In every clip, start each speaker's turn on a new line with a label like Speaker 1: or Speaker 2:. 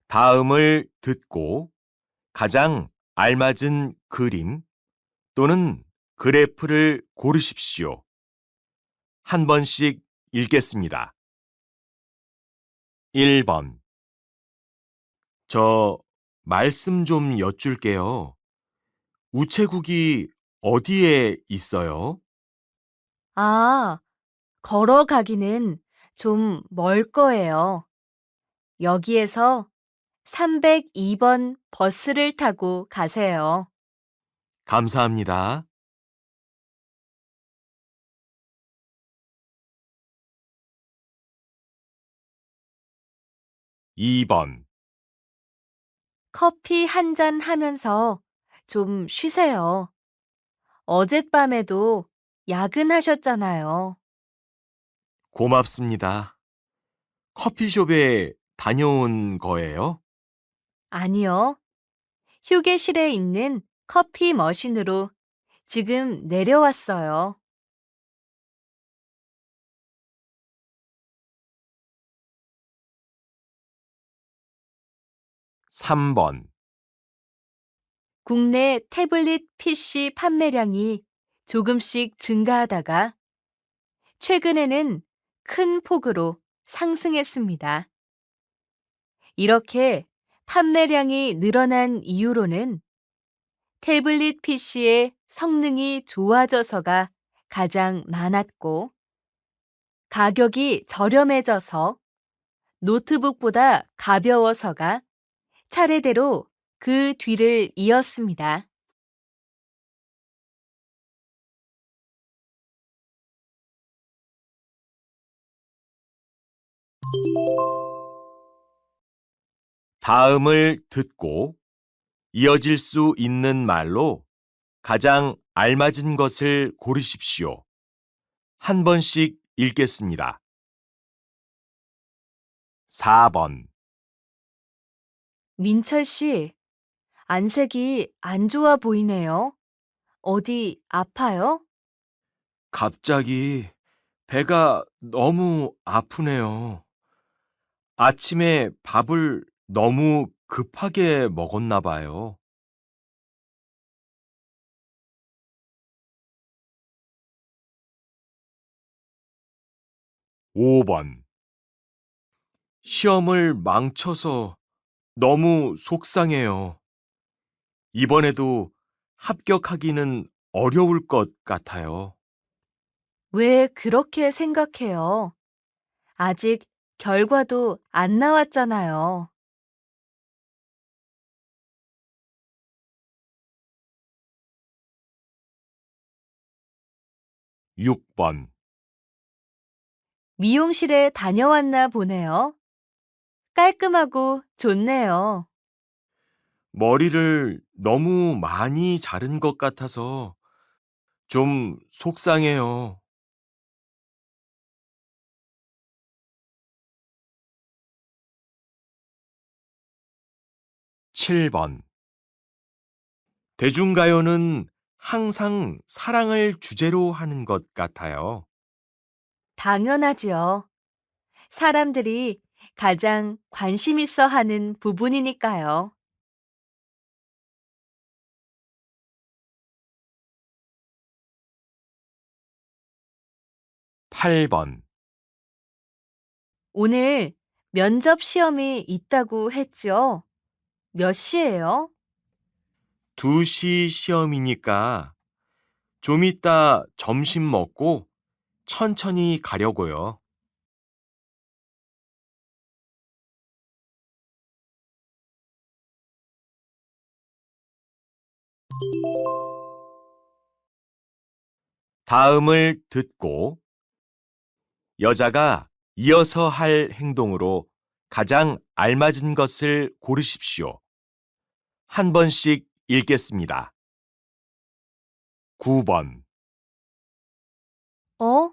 Speaker 1: 다음을 듣고 가장 알맞은 그림 또는 그래프를 고르십시오. 한 번씩 읽겠습니다. 1번. 저 말씀 좀 여쭐게요. 우체국이 어디에 있어요?
Speaker 2: 아, 걸어가기는 좀 멀 거예요. 여기에서 302번 버스를 타고 가세요.
Speaker 1: 감사합니다. 2번.
Speaker 2: 커피 한 잔 하면서 좀 쉬세요. 어젯밤에도 야근하셨잖아요.
Speaker 1: 고맙습니다. 커피숍에 다녀온 거예요?
Speaker 2: 아니요. 휴게실에 있는 커피 머신으로 지금 내려왔어요.
Speaker 1: 3번.
Speaker 2: 국내 태블릿 PC 판매량이 조금씩 증가하다가 최근에는 큰 폭으로 상승했습니다. 이렇게 판매량이 늘어난 이유로는 태블릿 PC의 성능이 좋아져서가 가장 많았고, 가격이 저렴해져서 노트북보다 가벼워서가 차례대로 그 뒤를 이었습니다.
Speaker 1: 다음을 듣고 이어질 수 있는 말로 가장 알맞은 것을 고르십시오. 한 번씩 읽겠습니다. 4번.
Speaker 2: 민철 씨, 안색이 안 좋아 보이네요. 어디 아파요?
Speaker 1: 갑자기 배가 너무 아프네요. 아침에 밥을 너무 급하게 먹었나 봐요. 5번. 시험을 망쳐서 너무 속상해요. 이번에도 합격하기는 어려울 것 같아요.
Speaker 2: 왜 그렇게 생각해요? 아직 결과도 안 나왔잖아요.
Speaker 1: 6번.
Speaker 2: 미용실에 다녀왔나 보네요. 깔끔하고 좋네요.
Speaker 1: 머리를 너무 많이 자른 것 같아서 좀 속상해요. 7번. 대중가요는 항상 사랑을 주제로 하는 것 같아요.
Speaker 2: 당연하지요. 사람들이 가장 관심 있어 하는 부분이니까요.
Speaker 1: 8번.
Speaker 2: 오늘 면접 시험이 있다고 했죠? 몇 시예요?
Speaker 1: 2시 시험이니까 좀 이따 점심 먹고 천천히 가려고요. '다음을 듣고 여자가 이어서 할 행동으로 가장 알맞은 것을 고르십시오. 한 번씩 읽겠습니다. 9번.
Speaker 2: 어?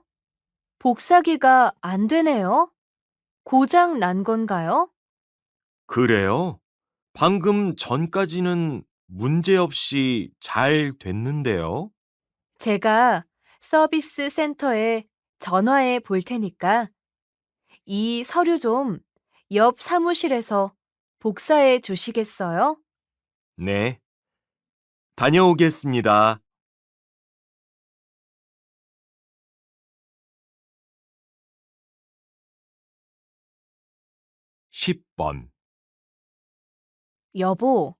Speaker 2: 복사기가 안 되네요? 고장 난 건가요?
Speaker 1: 그래요? 방금 전까지는 문제없이 잘 됐는데요.
Speaker 2: 제가 서비스 센터에 전화해 볼 테니까 이 서류 좀 옆 사무실에서 복사해 주시겠어요?
Speaker 1: 네, 다녀오겠습니다. 10번.
Speaker 2: 여보,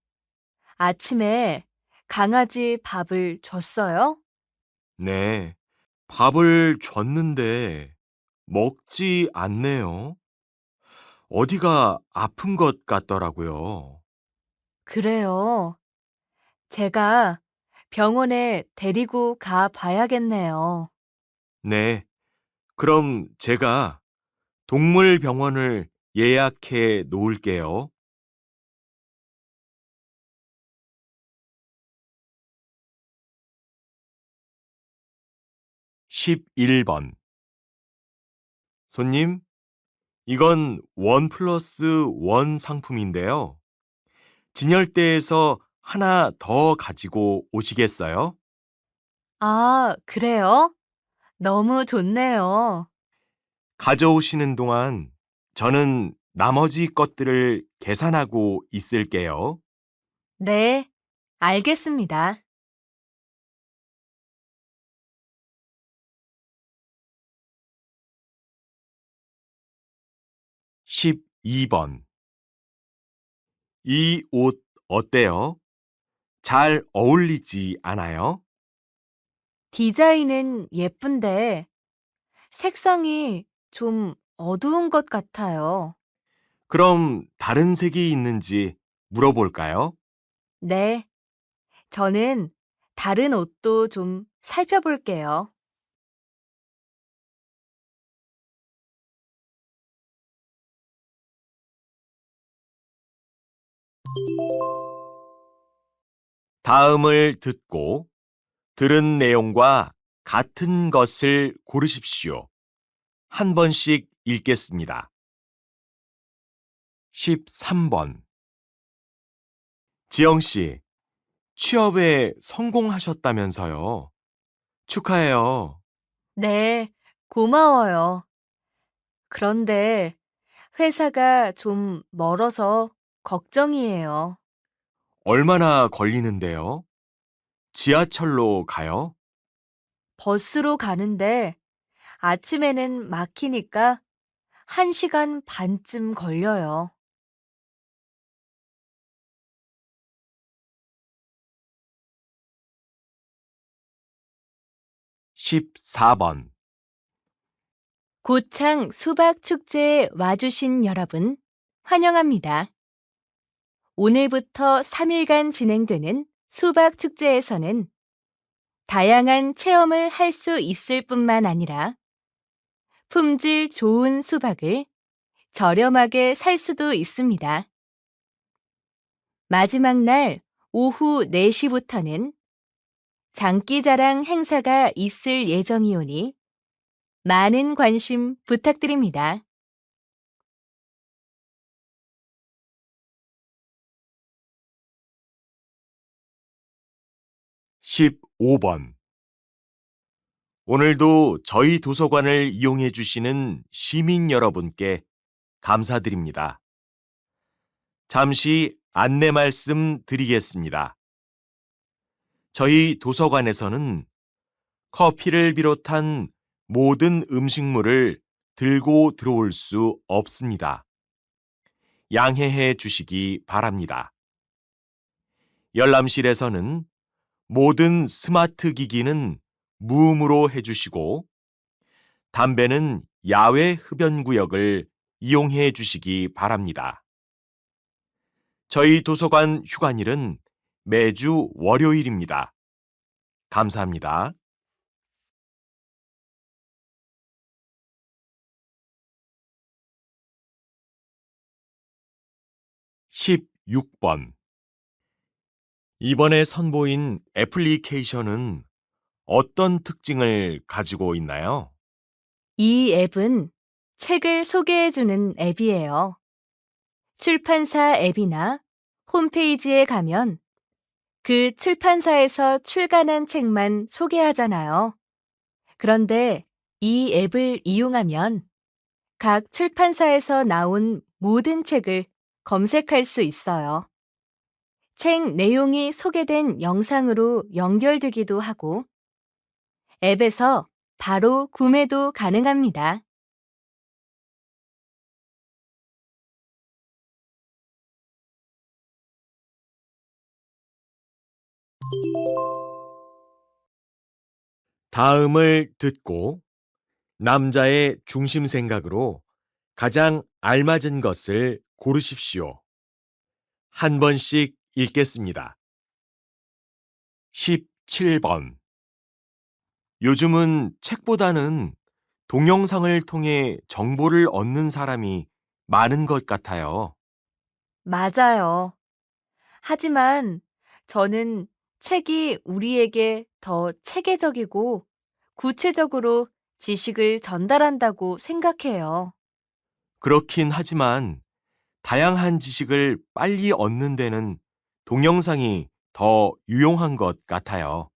Speaker 2: 아침에 강아지 밥을 줬어요?
Speaker 1: 네, 밥을 줬는데 먹지 않네요. 어디가 아픈 것 같더라고요.
Speaker 2: 그래요. 제가 병원에 데리고 가 봐야겠네요.
Speaker 1: 네, 그럼 제가 동물병원을 예약해 놓을게요. 11번. 손님, 이건 원 플러스 원 상품인데요. 진열대에서 하나 더 가지고 오시겠어요?
Speaker 2: 아, 그래요? 너무 좋네요.
Speaker 1: 가져오시는 동안 저는 나머지 것들을 계산하고 있을게요.
Speaker 2: 네, 알겠습니다.
Speaker 1: 12번. 이 옷 어때요? 잘 어울리지 않아요?
Speaker 2: 디자인은 예쁜데 색상이 좀 어두운 것 같아요.
Speaker 1: 그럼 다른 색이 있는지 물어볼까요?
Speaker 2: 네, 저는 다른 옷도 좀 살펴볼게요.
Speaker 1: '다음을 듣고 들은 내용과 같은 것을 고르십시오. 한 번씩 읽겠습니다. 13번. 지영 씨, 취업에 성공하셨다면서요. 축하해요.
Speaker 2: 네, 고마워요. 그런데 회사가 좀 멀어서 걱정이에요.
Speaker 1: 얼마나 걸리는데요? 지하철로 가요?
Speaker 2: 버스로 가는데 아침에는 막히니까 1시간 반쯤 걸려요.
Speaker 1: 14번.
Speaker 2: 고창 수박 축제에 와주신 여러분, 환영합니다. 오늘부터 3일간 진행되는 수박 축제에서는 다양한 체험을 할 수 있을 뿐만 아니라 품질 좋은 수박을 저렴하게 살 수도 있습니다. 마지막 날 오후 4시부터는 장기자랑 행사가 있을 예정이오니 많은 관심 부탁드립니다.
Speaker 1: 15번. 오늘도 저희 도서관을 이용해 주시는 시민 여러분께 감사드립니다. 잠시 안내 말씀 드리겠습니다. 저희 도서관에서는 커피를 비롯한 모든 음식물을 들고 들어올 수 없습니다. 양해해 주시기 바랍니다. 열람실에서는 모든 스마트 기기는 무음으로 해주시고 담배는 야외 흡연 구역을 이용해 주시기 바랍니다. 저희 도서관 휴관일은 매주 월요일입니다. 감사합니다. 16번. 이번에 선보인 애플리케이션은 어떤 특징을 가지고 있나요?
Speaker 2: 이 앱은 책을 소개해주는 앱이에요. 출판사 앱이나 홈페이지에 가면 그 출판사에서 출간한 책만 소개하잖아요. 그런데 이 앱을 이용하면 각 출판사에서 나온 모든 책을 검색할 수 있어요. 책 내용이 소개된 영상으로 연결되기도 하고 앱에서 바로 구매도 가능합니다.
Speaker 1: 다음을 듣고 남자의 중심 생각으로 가장 알맞은 것을 고르십시오. 한 번씩 읽겠습니다. 17번. 요즘은 책보다는 동영상을 통해 정보를 얻는 사람이 많은 것 같아요.
Speaker 2: 맞아요. 하지만 저는 책이 우리에게 더 체계적이고 구체적으로 지식을 전달한다고 생각해요.
Speaker 1: 그렇긴 하지만 다양한 지식을 빨리 얻는 데는 동영상이 더 유용한 것 같아요.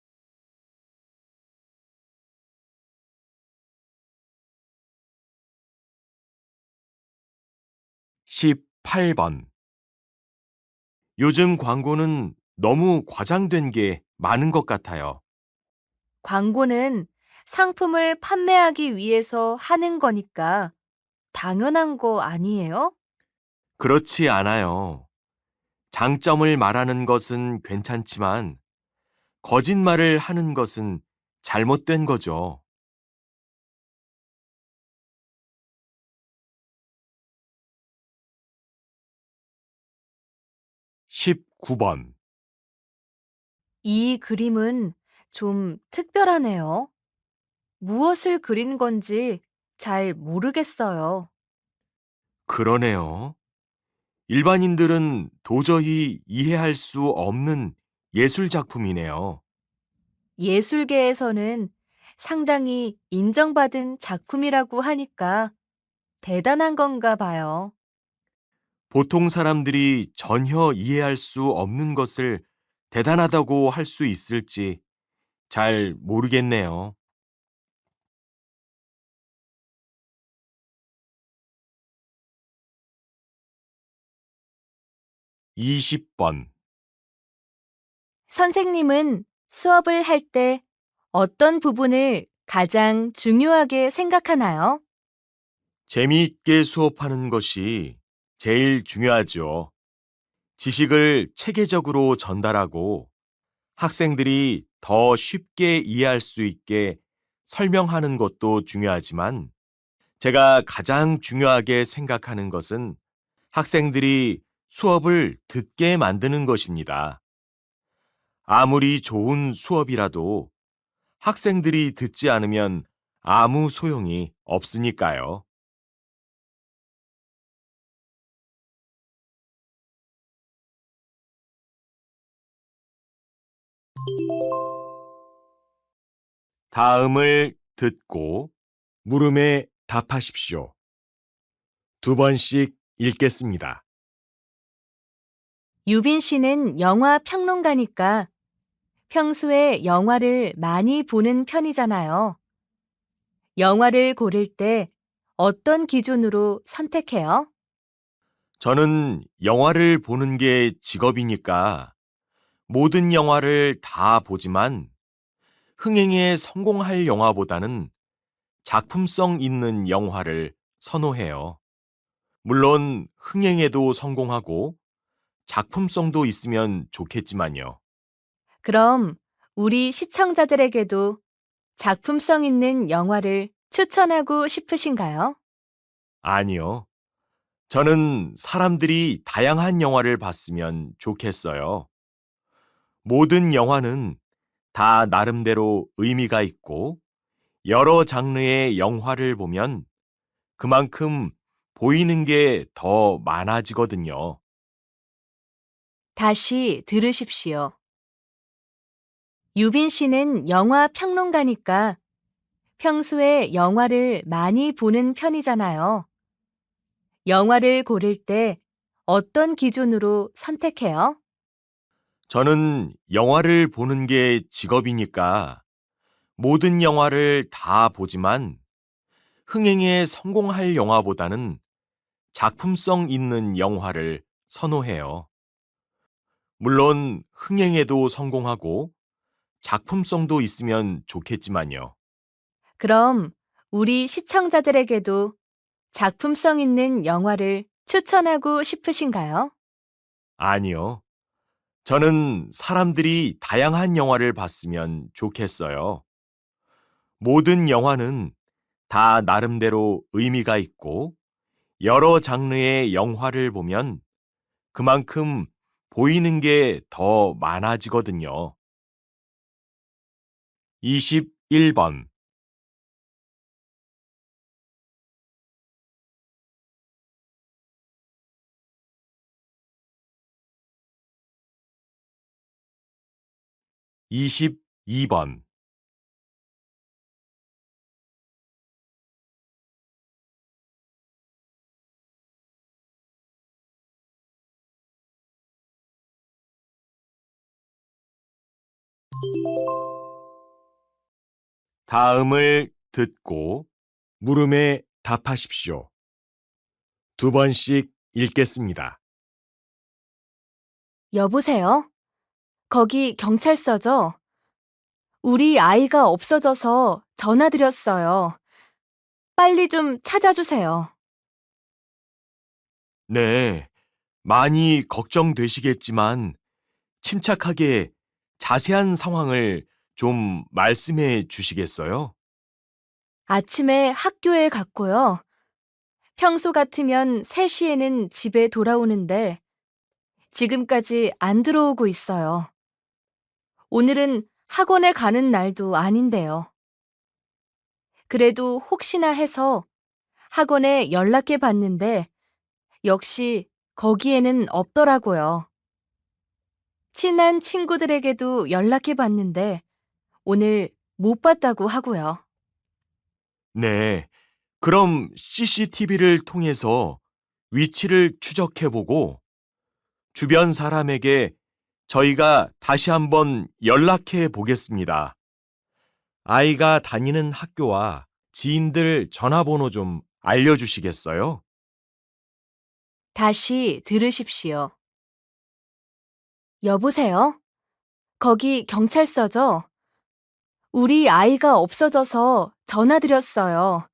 Speaker 1: 18번. 요즘 광고는 너무 과장된 게 많은 것 같아요.
Speaker 2: 광고는 상품을 판매하기 위해서 하는 거니까 당연한 거 아니에요?
Speaker 1: 그렇지 않아요. 장점을 말하는 것은 괜찮지만 거짓말을 하는 것은 잘못된 거죠. 19번.
Speaker 2: 이 그림은 좀 특별하네요. 무엇을 그린 건지 잘 모르겠어요.
Speaker 1: 그러네요. 일반인들은 도저히 이해할 수 없는 예술 작품이네요.
Speaker 2: 예술계에서는 상당히 인정받은 작품이라고 하니까 대단한 건가 봐요.
Speaker 1: 보통 사람들이 전혀 이해할 수 없는 것을 대단하다고 할 수 있을지 잘 모르겠네요. 20번.
Speaker 2: 선생님은 수업을 할 때 어떤 부분을 가장 중요하게 생각하나요?
Speaker 1: 재미있게 수업하는 것이 제일 중요하죠. 지식을 체계적으로 전달하고 학생들이 더 쉽게 이해할 수 있게 설명하는 것도 중요하지만 제가 가장 중요하게 생각하는 것은 학생들이 수업을 듣게 만드는 것입니다. 아무리 좋은 수업이라도 학생들이 듣지 않으면 아무 소용이 없으니까요. 다음을 듣고 물음에 답하십시오. 두 번씩 읽겠습니다.
Speaker 2: 유빈 씨는 영화 평론가니까 평소에 영화를 많이 보는 편이잖아요. 영화를 고를 때 어떤 기준으로 선택해요?
Speaker 1: 저는 영화를 보는 게 직업이니까 모든 영화를 다 보지만 흥행에 성공할 영화보다는 작품성 있는 영화를 선호해요. 물론 흥행에도 성공하고 작품성도 있으면 좋겠지만요.
Speaker 2: 그럼 우리 시청자들에게도 작품성 있는 영화를 추천하고 싶으신가요?
Speaker 1: 아니요. 저는 사람들이 다양한 영화를 봤으면 좋겠어요. 모든 영화는 다 나름대로 의미가 있고 여러 장르의 영화를 보면 그만큼 보이는 게 더 많아지거든요.
Speaker 2: 다시 들으십시오. 유빈 씨는 영화 평론가니까 평소에 영화를 많이 보는 편이잖아요. 영화를 고를 때 어떤 기준으로 선택해요?
Speaker 1: 저는 영화를 보는 게 직업이니까 모든 영화를 다 보지만 흥행에 성공할 영화보다는 작품성 있는 영화를 선호해요. 물론 흥행에도 성공하고 작품성도 있으면 좋겠지만요.
Speaker 2: 그럼 우리 시청자들에게도 작품성 있는 영화를 추천하고 싶으신가요?
Speaker 1: 아니요. 저는 사람들이 다양한 영화를 봤으면 좋겠어요. 모든 영화는 다 나름대로 의미가 있고 여러 장르의 영화를 보면 그만큼 보이는 게 더 많아지거든요. 21번. 22번. 다음을 듣고 물음에 답하십시오. 두 번씩 읽겠습니다.
Speaker 2: 여보세요? 거기 경찰서죠? 우리 아이가 없어져서 전화드렸어요. 빨리 좀 찾아주세요.
Speaker 1: 네, 많이 걱정되시겠지만 침착하게 자세한 상황을 좀 말씀해 주시겠어요?
Speaker 2: 아침에 학교에 갔고요. 평소 같으면 3시에는 집에 돌아오는데 지금까지 안 들어오고 있어요. 오늘은 학원에 가는 날도 아닌데요. 그래도 혹시나 해서 학원에 연락해 봤는데 역시 거기에는 없더라고요. 친한 친구들에게도 연락해 봤는데 오늘 못 봤다고 하고요.
Speaker 1: 네, 그럼 CCTV를 통해서 위치를 추적해 보고 주변 사람에게 저희가 다시 한번 연락해 보겠습니다. 아이가 다니는 학교와 지인들 전화번호 좀 알려주시겠어요?
Speaker 2: 다시 들으십시오. 여보세요? 거기 경찰서죠? 우리 아이가 없어져서 전화드렸어요.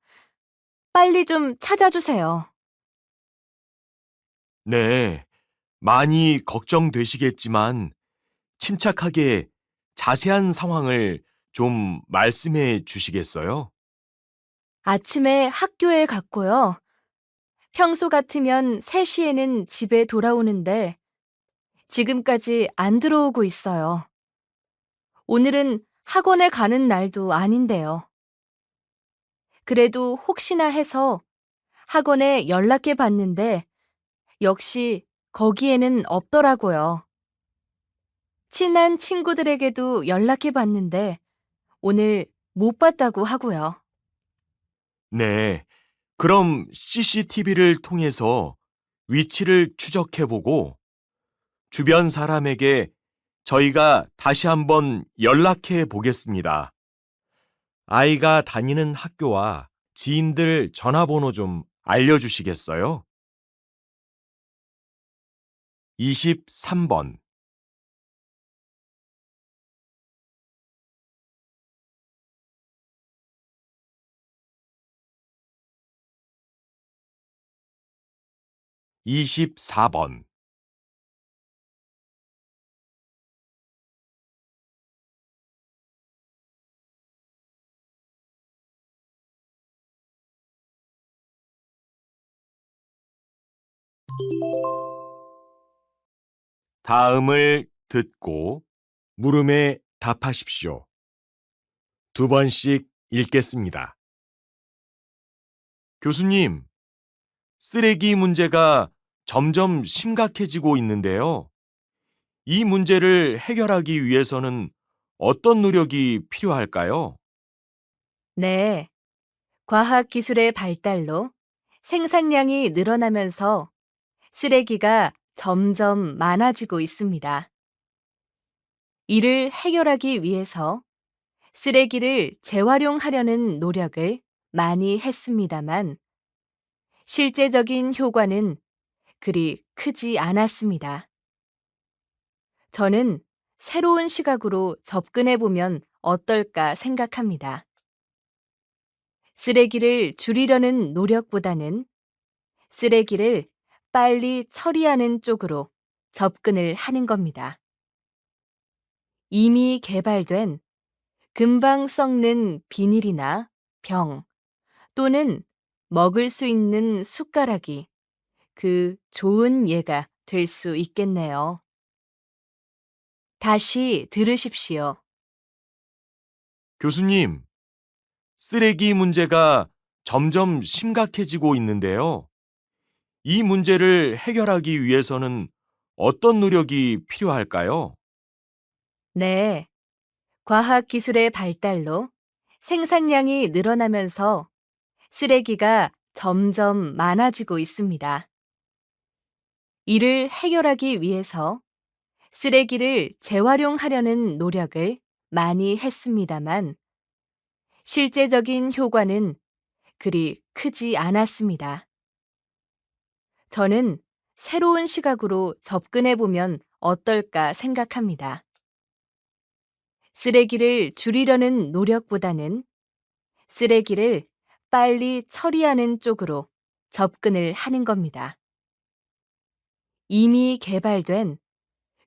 Speaker 2: 빨리 좀 찾아주세요.
Speaker 1: 네, 많이 걱정되시겠지만 침착하게 자세한 상황을 좀 말씀해 주시겠어요?
Speaker 2: 아침에 학교에 갔고요. 평소 같으면 3시에는 집에 돌아오는데 지금까지 안 들어오고 있어요. 오늘은 학원에 가는 날도 아닌데요. 그래도 혹시나 해서 학원에 연락해 봤는데 역시 거기에는 없더라고요. 친한 친구들에게도 연락해 봤는데 오늘 못 봤다고 하고요.
Speaker 1: 네, 그럼 CCTV를 통해서 위치를 추적해 보고 주변 사람에게 저희가 다시 한번 연락해 보겠습니다. 아이가 다니는 학교와 지인들 전화번호 좀 알려주시겠어요? 23번. 24번. 다음을 듣고 물음에 답하십시오. 두 번씩 읽겠습니다. 교수님, 쓰레기 문제가 점점 심각해지고 있는데요. 이 문제를 해결하기 위해서는 어떤 노력이 필요할까요?
Speaker 2: 네. 과학기술의 발달로 생산량이 늘어나면서 쓰레기가 점점 많아지고 있습니다. 이를 해결하기 위해서 쓰레기를 재활용하려는 노력을 많이 했습니다만 실제적인 효과는 그리 크지 않았습니다. 저는 새로운 시각으로 접근해 보면 어떨까 생각합니다. 쓰레기를 줄이려는 노력보다는 쓰레기를 빨리 처리하는 쪽으로 접근을 하는 겁니다. 이미 개발된 금방 썩는 비닐이나 병 또는 먹을 수 있는 숟가락이 그 좋은 예가 될 수 있겠네요. 다시 들으십시오.
Speaker 1: 교수님, 쓰레기 문제가 점점 심각해지고 있는데요. 이 문제를 해결하기 위해서는 어떤 노력이 필요할까요?
Speaker 2: 네. 과학 기술의 발달로 생산량이 늘어나면서 쓰레기가 점점 많아지고 있습니다. 이를 해결하기 위해서 쓰레기를 재활용하려는 노력을 많이 했습니다만 실제적인 효과는 그리 크지 않았습니다. 저는 새로운 시각으로 접근해 보면 어떨까 생각합니다. 쓰레기를 줄이려는 노력보다는 쓰레기를 빨리 처리하는 쪽으로 접근을 하는 겁니다. 이미 개발된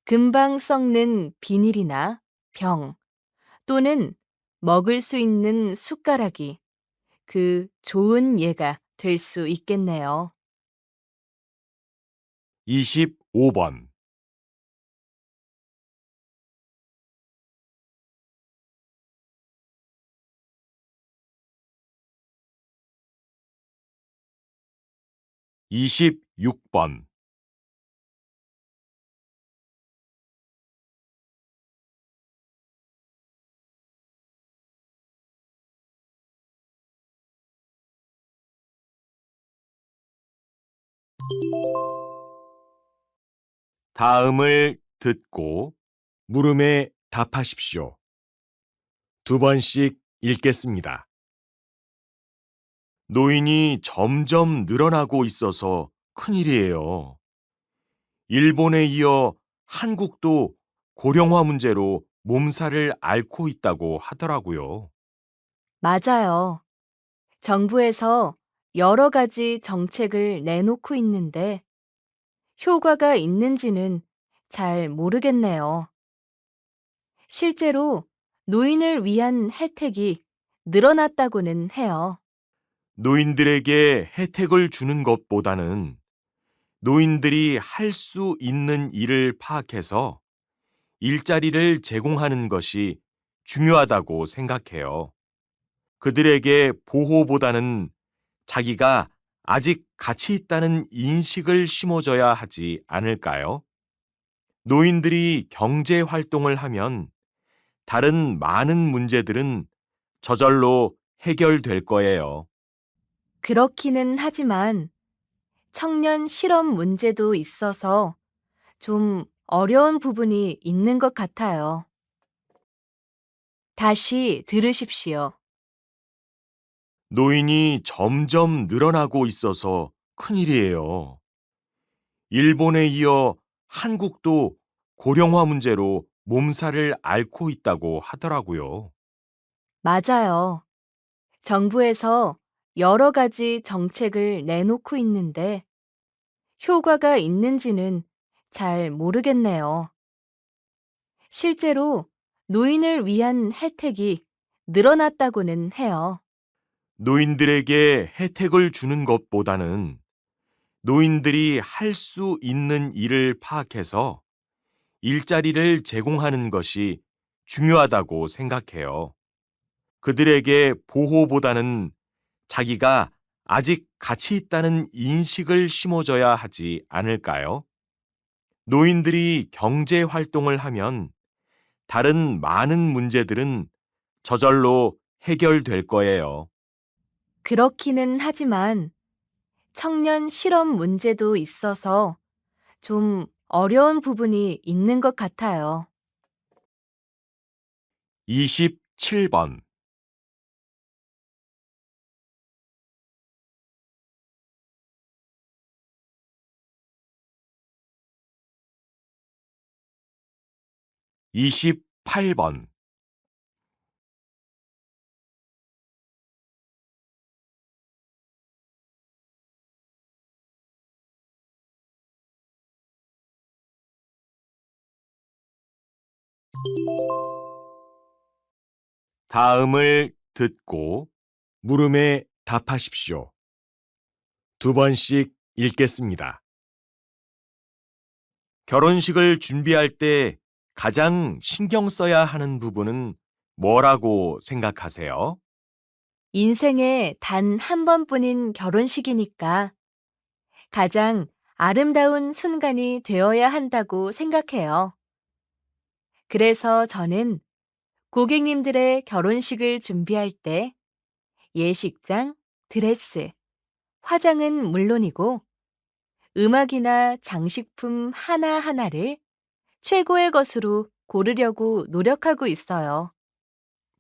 Speaker 2: 금방 썩는 비닐이나 병 또는 먹을 수 있는 숟가락이 그 좋은 예가 될 수 있겠네요.
Speaker 1: 25번. 26번. '다음을 듣고 물음에 답하십시오.' 두 번씩 읽겠습니다. 노인이 점점 늘어나고 있어서 큰일이에요. 일본에 이어 한국도 고령화 문제로 몸살을 앓고 있다고 하더라고요.
Speaker 2: 맞아요. 정부에서 여러 가지 정책을 내놓고 있는데 효과가 있는지는 잘 모르겠네요. 실제로 노인을 위한 혜택이 늘어났다고는 해요.
Speaker 1: 노인들에게 혜택을 주는 것보다는 노인들이 할 수 있는 일을 파악해서 일자리를 제공하는 것이 중요하다고 생각해요. 그들에게 보호보다는 자기가 아직 가치 있다는 인식을 심어줘야 하지 않을까요? 노인들이 경제 활동을 하면 다른 많은 문제들은 저절로 해결될 거예요.
Speaker 2: 그렇기는 하지만 청년 실업 문제도 있어서 좀 어려운 부분이 있는 것 같아요. 다시 들으십시오.
Speaker 1: 노인이 점점 늘어나고 있어서 큰일이에요. 일본에 이어 한국도 고령화 문제로 몸살을 앓고 있다고 하더라고요.
Speaker 2: 맞아요. 정부에서 여러 가지 정책을 내놓고 있는데 효과가 있는지는 잘 모르겠네요. 실제로 노인을 위한 혜택이 늘어났다고는 해요.
Speaker 1: 노인들에게 혜택을 주는 것보다는 노인들이 할 수 있는 일을 파악해서 일자리를 제공하는 것이 중요하다고 생각해요. 그들에게 보호보다는 자기가 아직 가치 있다는 인식을 심어줘야 하지 않을까요? 노인들이 경제 활동을 하면 다른 많은 문제들은 저절로 해결될 거예요.
Speaker 2: 그렇기는 하지만 청년 실업 문제도 있어서 좀 어려운 부분이 있는 것 같아요.
Speaker 1: 27번. 28번. 다음을 듣고 물음에 답하십시오. 두 번씩 읽겠습니다. 결혼식을 준비할 때 가장 신경 써야 하는 부분은 뭐라고 생각하세요?
Speaker 2: 인생에 단 한 번뿐인 결혼식이니까 가장 아름다운 순간이 되어야 한다고 생각해요. 그래서 저는 고객님들의 결혼식을 준비할 때 예식장, 드레스, 화장은 물론이고 음악이나 장식품 하나하나를 최고의 것으로 고르려고 노력하고 있어요.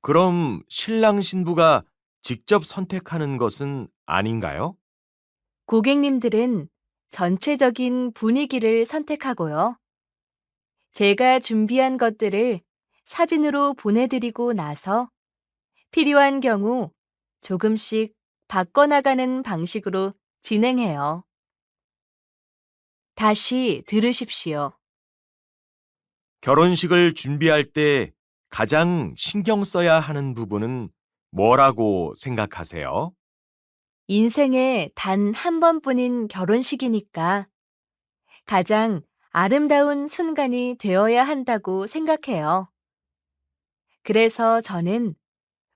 Speaker 1: 그럼 신랑 신부가 직접 선택하는 것은 아닌가요?
Speaker 2: 고객님들은 전체적인 분위기를 선택하고요. 제가 준비한 것들을 사진으로 보내드리고 나서 필요한 경우 조금씩 바꿔나가는 방식으로 진행해요. 다시 들으십시오.
Speaker 1: 결혼식을 준비할 때 가장 신경 써야 하는 부분은 뭐라고 생각하세요?
Speaker 2: 인생에 단 한 번뿐인 결혼식이니까 가장 아름다운 순간이 되어야 한다고 생각해요. 그래서 저는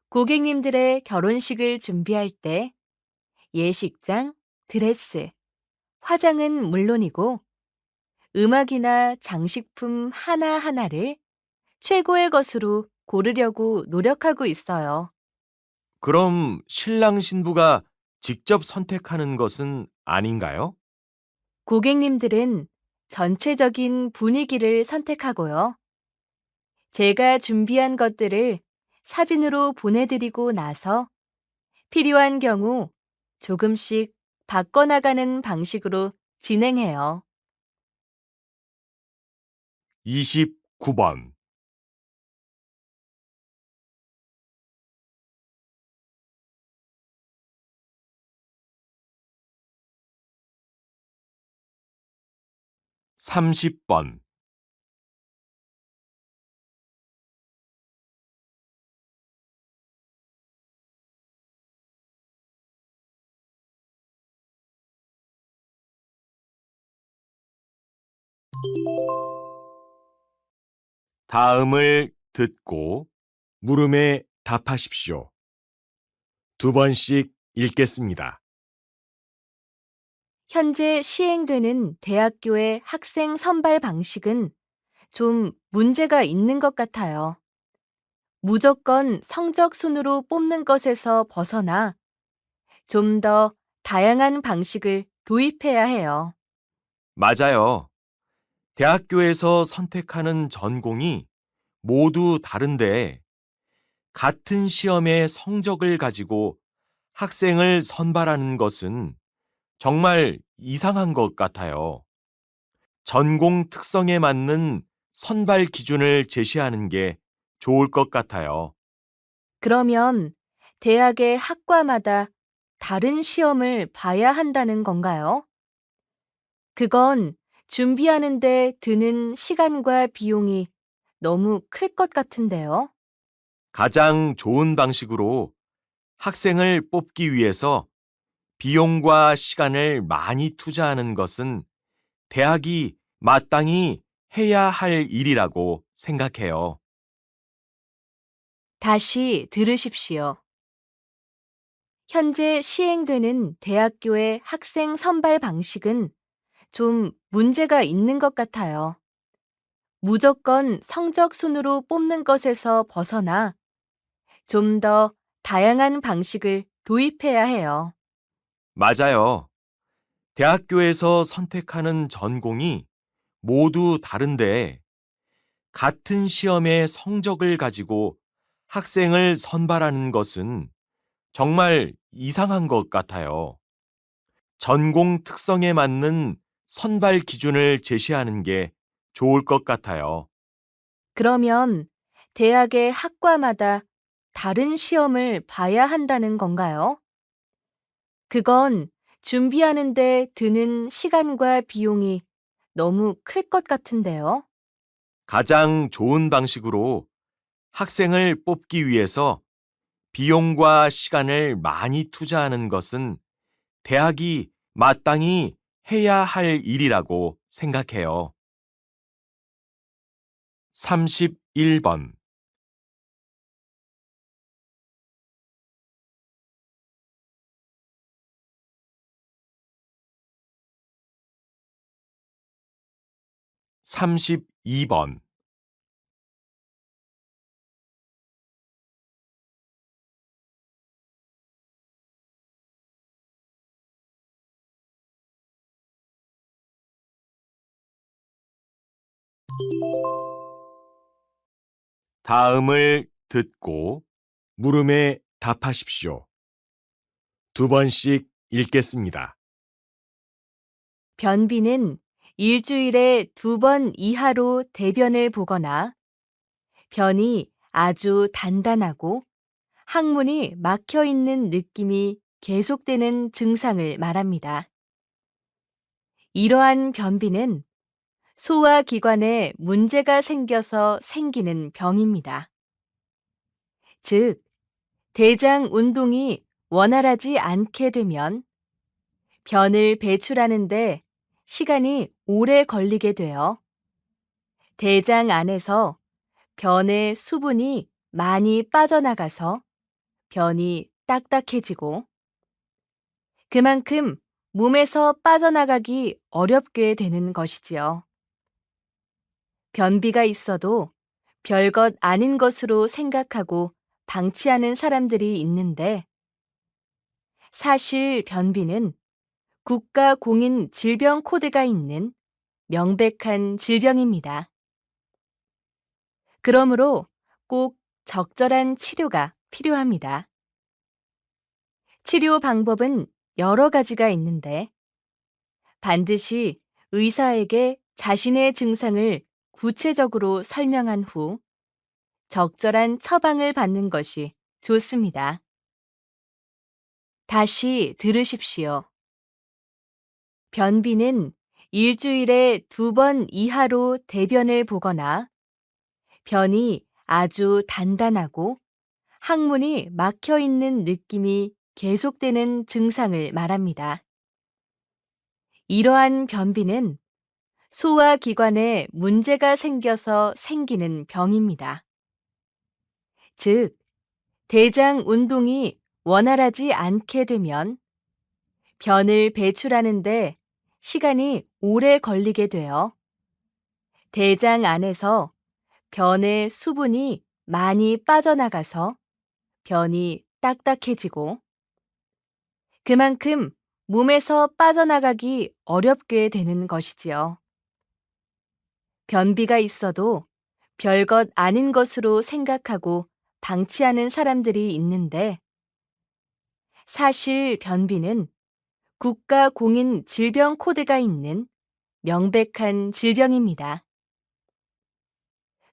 Speaker 2: 고객님들의 결혼식을 준비할 때 예식장, 드레스, 화장은 물론이고 음악이나 장식품 하나하나를 최고의 것으로 고르려고 노력하고 있어요.
Speaker 1: 그럼 신랑 신부가 직접 선택하는 것은 아닌가요?
Speaker 2: 고객님들은 전체적인 분위기를 선택하고요. 제가 준비한 것들을 사진으로 보내드리고 나서 필요한 경우 조금씩 바꿔나가는 방식으로 진행해요.
Speaker 1: 29번. 삼십 번. 다음을 듣고 물음에 답하십시오. 두 번씩 읽겠습니다.
Speaker 2: 현재 시행되는 대학교의 학생 선발 방식은 좀 문제가 있는 것 같아요. 무조건 성적 순으로 뽑는 것에서 벗어나 좀 더 다양한 방식을 도입해야 해요.
Speaker 1: 맞아요. 대학교에서 선택하는 전공이 모두 다른데 같은 시험의 성적을 가지고 학생을 선발하는 것은 정말 이상한 것 같아요. 전공 특성에 맞는 선발 기준을 제시하는 게 좋을 것 같아요.
Speaker 2: 그러면 대학의 학과마다 다른 시험을 봐야 한다는 건가요? 그건 준비하는데 드는 시간과 비용이 너무 클 것 같은데요.
Speaker 1: 가장 좋은 방식으로 학생을 뽑기 위해서 비용과 시간을 많이 투자하는 것은 대학이 마땅히 해야 할 일이라고 생각해요.
Speaker 2: 다시 들으십시오. 현재 시행되는 대학교의 학생 선발 방식은 좀 문제가 있는 것 같아요. 무조건 성적 순으로 뽑는 것에서 벗어나 좀 더 다양한 방식을 도입해야 해요.
Speaker 1: 맞아요. 대학교에서 선택하는 전공이 모두 다른데 같은 시험의 성적을 가지고 학생을 선발하는 것은 정말 이상한 것 같아요. 전공 특성에 맞는 선발 기준을 제시하는 게 좋을 것 같아요.
Speaker 2: 그러면 대학의 학과마다 다른 시험을 봐야 한다는 건가요? 그건 준비하는데 드는 시간과 비용이 너무 클 것 같은데요.
Speaker 1: 가장 좋은 방식으로 학생을 뽑기 위해서 비용과 시간을 많이 투자하는 것은 대학이 마땅히 해야 할 일이라고 생각해요. 31번. 32번. '다음을 듣고 물음에 답하십시오. 2번씩 읽겠습니다.
Speaker 2: 변비는 일주일에 2번 이하로 대변을 보거나 변이 아주 단단하고 항문이 막혀 있는 느낌이 계속되는 증상을 말합니다. 이러한 변비는 소화기관에 문제가 생겨서 생기는 병입니다. 즉, 대장 운동이 원활하지 않게 되면 변을 배출하는데 시간이 오래 걸리게 되어 대장 안에서 변의 수분이 많이 빠져나가서 변이 딱딱해지고 그만큼 몸에서 빠져나가기 어렵게 되는 것이지요. 변비가 있어도 별것 아닌 것으로 생각하고 방치하는 사람들이 있는데 사실 변비는 국가 공인 질병 코드가 있는 명백한 질병입니다. 그러므로 꼭 적절한 치료가 필요합니다. 치료 방법은 여러 가지가 있는데 반드시 의사에게 자신의 증상을 구체적으로 설명한 후 적절한 처방을 받는 것이 좋습니다. 다시 들으십시오. 변비는 일주일에 2번 이하로 대변을 보거나 변이 아주 단단하고 항문이 막혀 있는 느낌이 계속되는 증상을 말합니다. 이러한 변비는 소화기관에 문제가 생겨서 생기는 병입니다. 즉, 대장 운동이 원활하지 않게 되면 변을 배출하는데 시간이 오래 걸리게 되어 대장 안에서 변의 수분이 많이 빠져나가서 변이 딱딱해지고 그만큼 몸에서 빠져나가기 어렵게 되는 것이지요. 변비가 있어도 별것 아닌 것으로 생각하고 방치하는 사람들이 있는데 사실 변비는 국가 공인 질병 코드가 있는 명백한 질병입니다.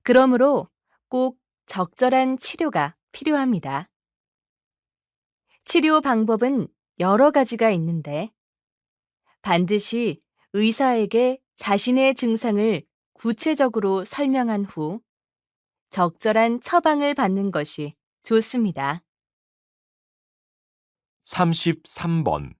Speaker 2: 그러므로 꼭 적절한 치료가 필요합니다. 치료 방법은 여러 가지가 있는데 반드시 의사에게 자신의 증상을 구체적으로 설명한 후 적절한 처방을 받는 것이 좋습니다.
Speaker 1: 33번.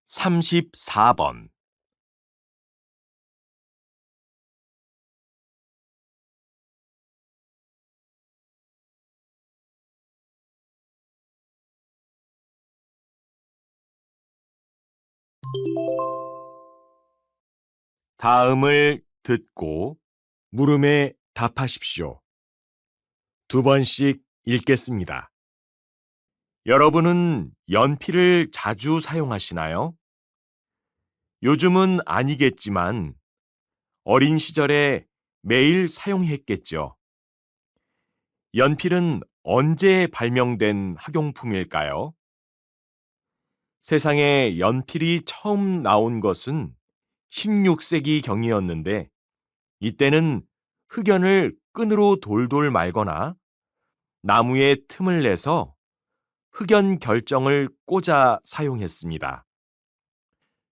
Speaker 1: 34번. '다음을 듣고 물음에 답하십시오. 2번씩 읽겠습니다. 여러분은 연필을 자주 사용하시나요? 요즘은 아니겠지만 어린 시절에 매일 사용했겠죠. 연필은 언제 발명된 학용품일까요? 세상에 연필이 처음 나온 것은 16세기 경이었는데, 이때는 흑연을 끈으로 돌돌 말거나 나무에 틈을 내서 흑연 결정을 꽂아 사용했습니다.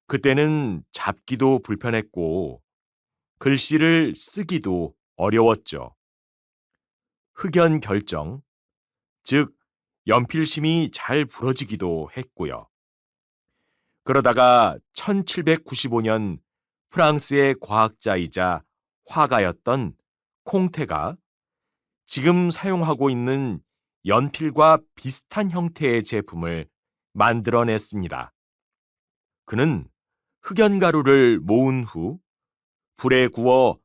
Speaker 1: 그때는 잡기도 불편했고 글씨를 쓰기도 어려웠죠. 흑연 결정, 즉 연필심이 잘 부러지기도 했고요. 그러다가 1795년 프랑스의 과학자이자 화가였던 콩테가 지금 사용하고 있는 연필과 비슷한 형태의 제품을 만들어냈습니다. 그는 흑연가루를 모은 후 불에 구워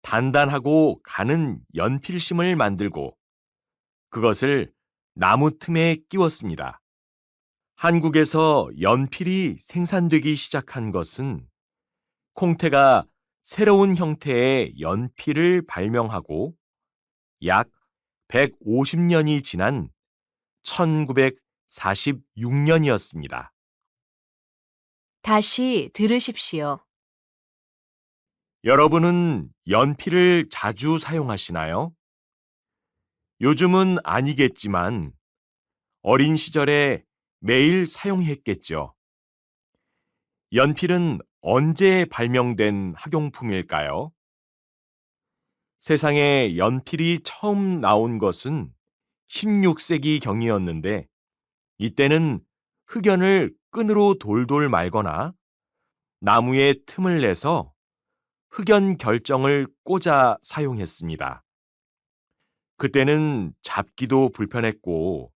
Speaker 1: 단단하고 가는 연필심을 만들고 그것을 나무 틈에 끼웠습니다. 한국에서 연필이 생산되기 시작한 것은 콩테가 새로운 형태의 연필을 발명하고 약 150년이 지난 1946년이었습니다.
Speaker 2: 다시 들으십시오.
Speaker 1: 여러분은 연필을 자주 사용하시나요? 요즘은 아니겠지만 어린 시절에 매일 사용했겠죠. 연필은 언제 발명된 학용품일까요? 세상에 연필이 처음 나온 것은 16세기 경이었는데, 이때는 흑연을 끈으로 돌돌 말거나 나무에 틈을 내서 흑연 결정을 꽂아 사용했습니다. 그때는 잡기도 불편했고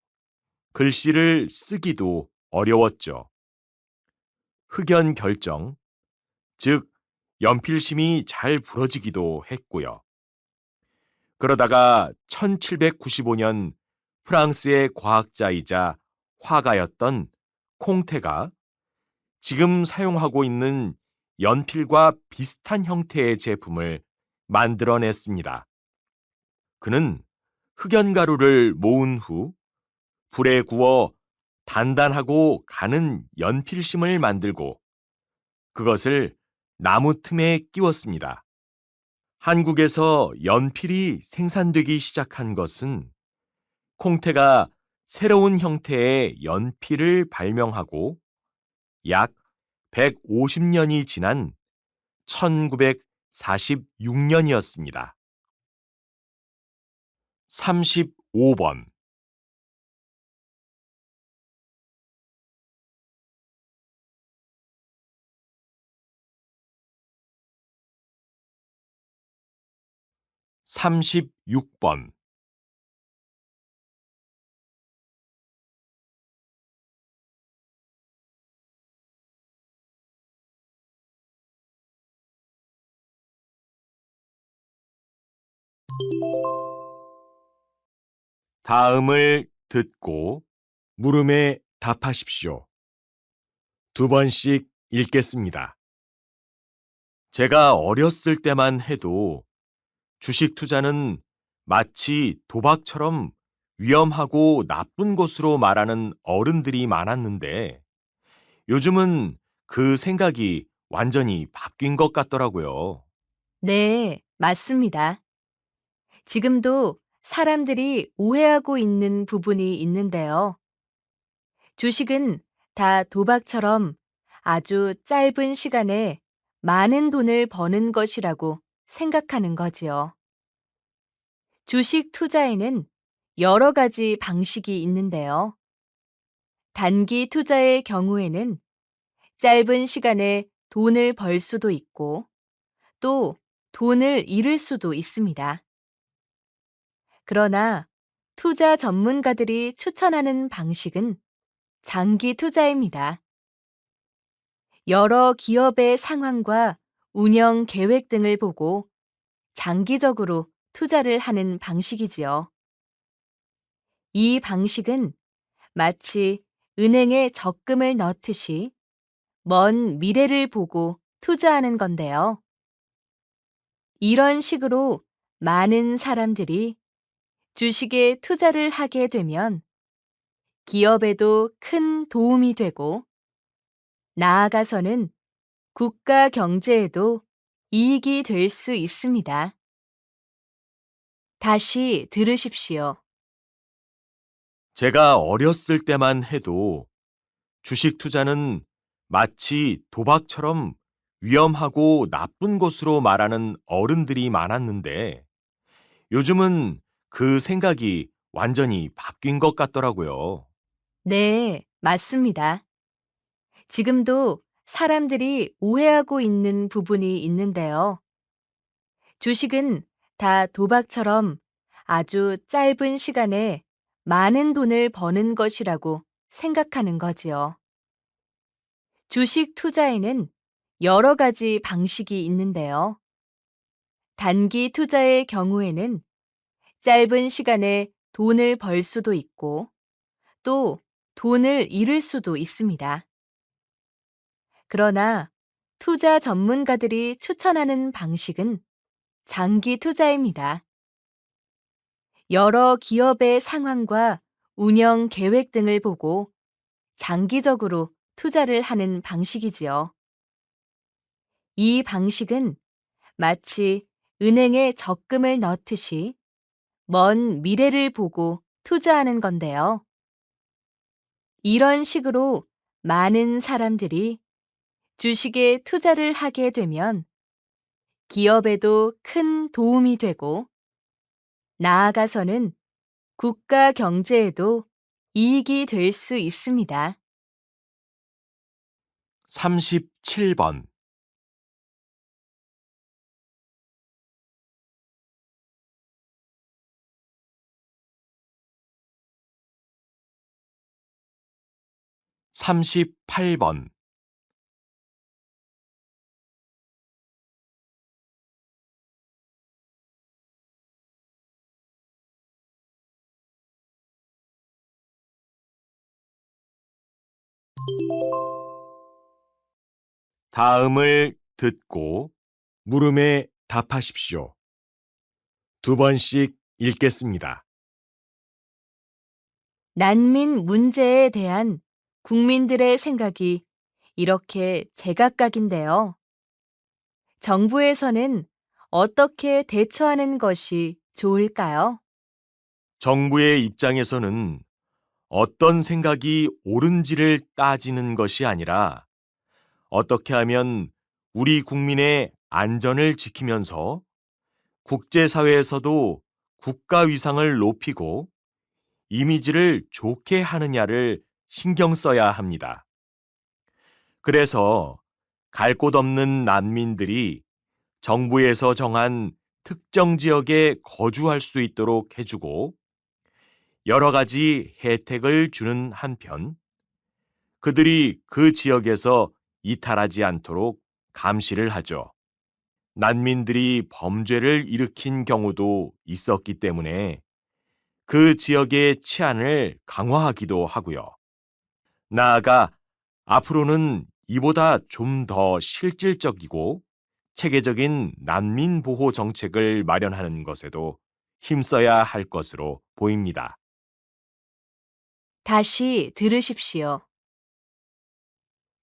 Speaker 1: 글씨를 쓰기도 어려웠죠. 흑연 결정, 즉 연필심이 잘 부러지기도 했고요. 그러다가 1795년 프랑스의 과학자이자 화가였던 콩테가 지금 사용하고 있는 연필과 비슷한 형태의 제품을 만들어냈습니다. 그는 흑연가루를 모은 후 불에 구워 단단하고 가는 연필심을 만들고 그것을 나무 틈에 끼웠습니다. 한국에서 연필이 생산되기 시작한 것은 콩테가 새로운 형태의 연필을 발명하고 약 150년이 지난 1946년이었습니다. 35번. 36번. 다음을 듣고 물음에 답하십시오. 두 번씩 읽겠습니다. 제가 어렸을 때만 해도 주식 투자는 마치 도박처럼 위험하고 나쁜 것으로 말하는 어른들이 많았는데 요즘은 그 생각이 완전히 바뀐 것 같더라고요.
Speaker 2: 네, 맞습니다. 지금도 사람들이 오해하고 있는 부분이 있는데요. 주식은 다 도박처럼 아주 짧은 시간에 많은 돈을 버는 것이라고 생각하는 거지요. 주식 투자에는 여러 가지 방식이 있는데요. 단기 투자의 경우에는 짧은 시간에 돈을 벌 수도 있고 또 돈을 잃을 수도 있습니다. 그러나 투자 전문가들이 추천하는 방식은 장기 투자입니다. 여러 기업의 상황과 운영 계획 등을 보고 장기적으로 투자를 하는 방식이지요. 이 방식은 마치 은행에 적금을 넣듯이 먼 미래를 보고 투자하는 건데요. 이런 식으로 많은 사람들이 주식에 투자를 하게 되면 기업에도 큰 도움이 되고 나아가서는 국가 경제에도 이익이 될 수 있습니다. 다시 들으십시오.
Speaker 1: 제가 어렸을 때만 해도 주식 투자는 마치 도박처럼 위험하고 나쁜 것으로 말하는 어른들이 많았는데 요즘은 그 생각이 완전히 바뀐 것 같더라고요.
Speaker 2: 네, 맞습니다. 지금도 사람들이 오해하고 있는 부분이 있는데요. 주식은 다 도박처럼 아주 짧은 시간에 많은 돈을 버는 것이라고 생각하는 거지요. 주식 투자에는 여러 가지 방식이 있는데요. 단기 투자의 경우에는 짧은 시간에 돈을 벌 수도 있고 또 돈을 잃을 수도 있습니다. 그러나 투자 전문가들이 추천하는 방식은 장기 투자입니다. 여러 기업의 상황과 운영 계획 등을 보고 장기적으로 투자를 하는 방식이지요. 이 방식은 마치 은행에 적금을 넣듯이 먼 미래를 보고 투자하는 건데요. 이런 식으로 많은 사람들이 주식에 투자를 하게 되면 기업에도 큰 도움이 되고 나아가서는 국가 경제에도 이익이 될 수 있습니다.
Speaker 1: 37번. 38번. 다음을 듣고 물음에 답하십시오. 두 번씩 읽겠습니다.
Speaker 2: 난민 문제에 대한 국민들의 생각이 이렇게 제각각인데요. 정부에서는 어떻게 대처하는 것이 좋을까요?
Speaker 1: 정부의 입장에서는 어떤 생각이 옳은지를 따지는 것이 아니라 어떻게 하면 우리 국민의 안전을 지키면서 국제사회에서도 국가 위상을 높이고 이미지를 좋게 하느냐를 신경 써야 합니다. 그래서 갈 곳 없는 난민들이 정부에서 정한 특정 지역에 거주할 수 있도록 해주고 여러 가지 혜택을 주는 한편 그들이 그 지역에서 이탈하지 않도록 감시를 하죠. 난민들이 범죄를 일으킨 경우도 있었기 때문에 그 지역의 치안을 강화하기도 하고요. 나아가 앞으로는 이보다 좀 더 실질적이고 체계적인 난민 보호 정책을 마련하는 것에도 힘써야 할 것으로 보입니다.
Speaker 2: 다시 들으십시오.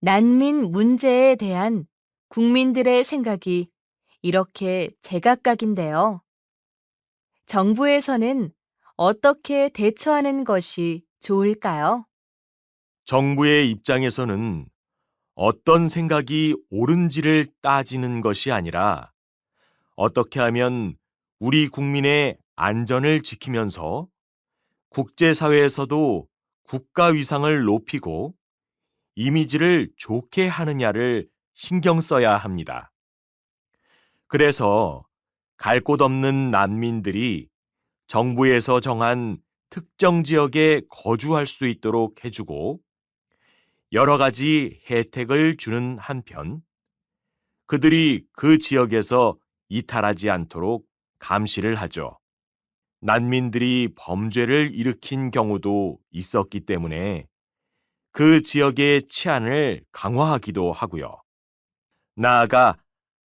Speaker 2: 난민 문제에 대한 국민들의 생각이 이렇게 제각각인데요. 정부에서는 어떻게 대처하는 것이 좋을까요?
Speaker 1: 정부의 입장에서는 어떤 생각이 옳은지를 따지는 것이 아니라 어떻게 하면 우리 국민의 안전을 지키면서 국제사회에서도 국가 위상을 높이고 이미지를 좋게 하느냐를 신경 써야 합니다. 그래서 갈 곳 없는 난민들이 정부에서 정한 특정 지역에 거주할 수 있도록 해주고 여러 가지 혜택을 주는 한편 그들이 그 지역에서 이탈하지 않도록 감시를 하죠. 난민들이 범죄를 일으킨 경우도 있었기 때문에 그 지역의 치안을 강화하기도 하고요. 나아가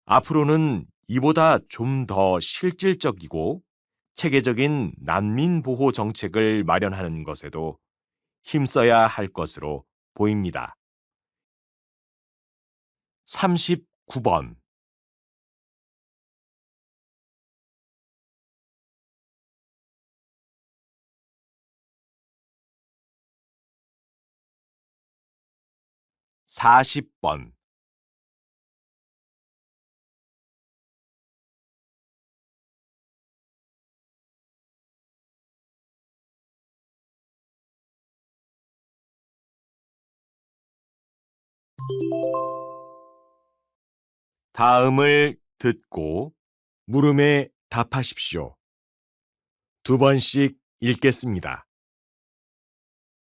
Speaker 1: 앞으로는 이보다 좀 더 실질적이고 체계적인 난민 보호 정책을 마련하는 것에도 힘써야 할 것으로 보입니다. 39번. 사십 번. 다음을 듣고 물음에 답하십시오. 두 번씩 읽겠습니다.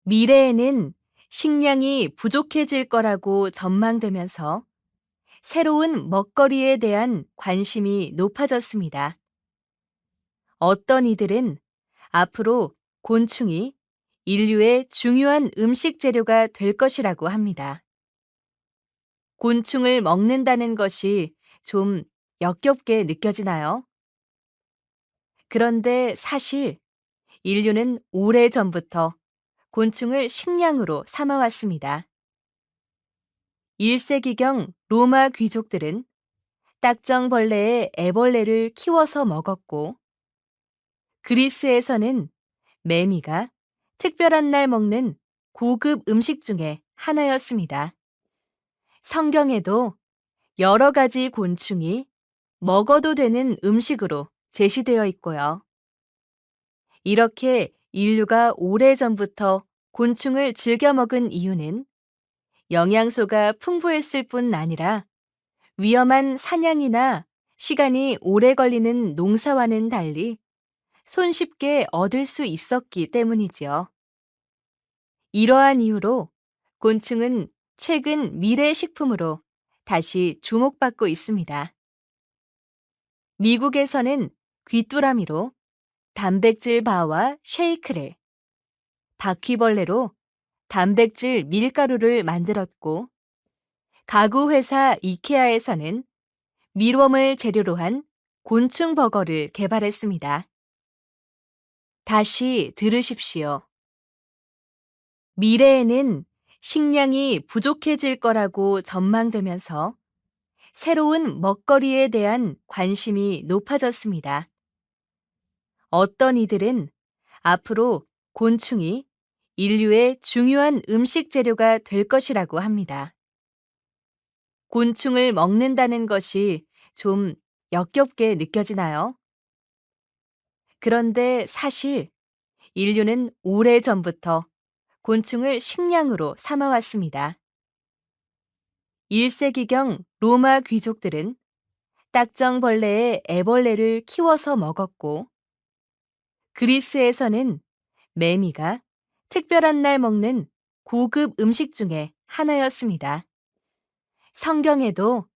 Speaker 2: 미래에는 식량이 부족해질 거라고 전망되면서 새로운 먹거리에 대한 관심이 높아졌습니다. 어떤 이들은 앞으로 곤충이 인류의 중요한 음식 재료가 될 것이라고 합니다. 곤충을 먹는다는 것이 좀 역겹게 느껴지나요? 그런데 사실 인류는 오래전부터 곤충을 식량으로 삼아왔습니다. 1세기경 로마 귀족들은 딱정벌레의 애벌레를 키워서 먹었고, 그리스에서는 매미가 특별한 날 먹는 고급 음식 중에 하나였습니다. 성경에도 여러 가지 곤충이 먹어도 되는 음식으로 제시되어 있고요. 이렇게 인류가 오래전부터 곤충을 즐겨 먹은 이유는 영양소가 풍부했을 뿐 아니라 위험한 사냥이나 시간이 오래 걸리는 농사와는 달리 손쉽게 얻을 수 있었기 때문이지요. 이러한 이유로 곤충은 최근 미래 식품으로 다시 주목받고 있습니다. 미국에서는 귀뚜라미로 단백질 바와 쉐이크를, 바퀴벌레로 단백질 밀가루를 만들었고, 가구 회사 이케아에서는 밀웜을 재료로 한 곤충 버거를 개발했습니다. 다시 들으십시오. 미래에는 식량이 부족해질 거라고 전망되면서 새로운 먹거리에 대한 관심이 높아졌습니다. 어떤 이들은 앞으로 곤충이 인류의 중요한 음식 재료가 될 것이라고 합니다. 곤충을 먹는다는 것이 좀 역겹게 느껴지나요? 그런데 사실 인류는 오래전부터 곤충을 식량으로 삼아왔습니다. 1세기경 로마 귀족들은 딱정벌레의 애벌레를 키워서 먹었고, 그리스에서는 매미가 특별한 날 먹는 고급 음식 중에 하나였습니다. 성경에도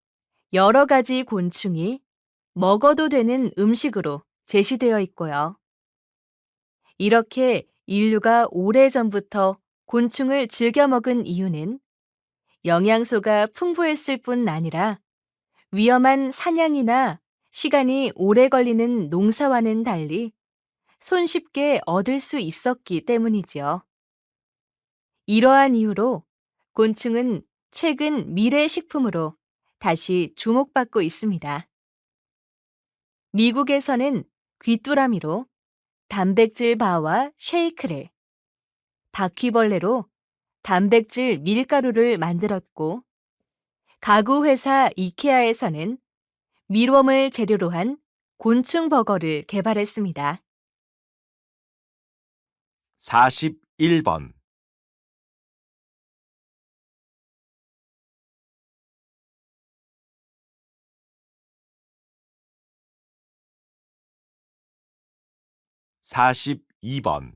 Speaker 2: 여러 가지 곤충이 먹어도 되는 음식으로 제시되어 있고요. 이렇게 인류가 오래전부터 곤충을 즐겨 먹은 이유는 영양소가 풍부했을 뿐 아니라 위험한 사냥이나 시간이 오래 걸리는 농사와는 달리 손쉽게 얻을 수 있었기 때문이지요. 이러한 이유로 곤충은 최근 미래 식품으로 다시 주목받고 있습니다. 미국에서는 귀뚜라미로 단백질 바와 쉐이크를, 바퀴벌레로 단백질 밀가루를 만들었고, 가구 회사 이케아에서는 밀웜을 재료로 한 곤충 버거를 개발했습니다.
Speaker 1: 41번. 사십이 번.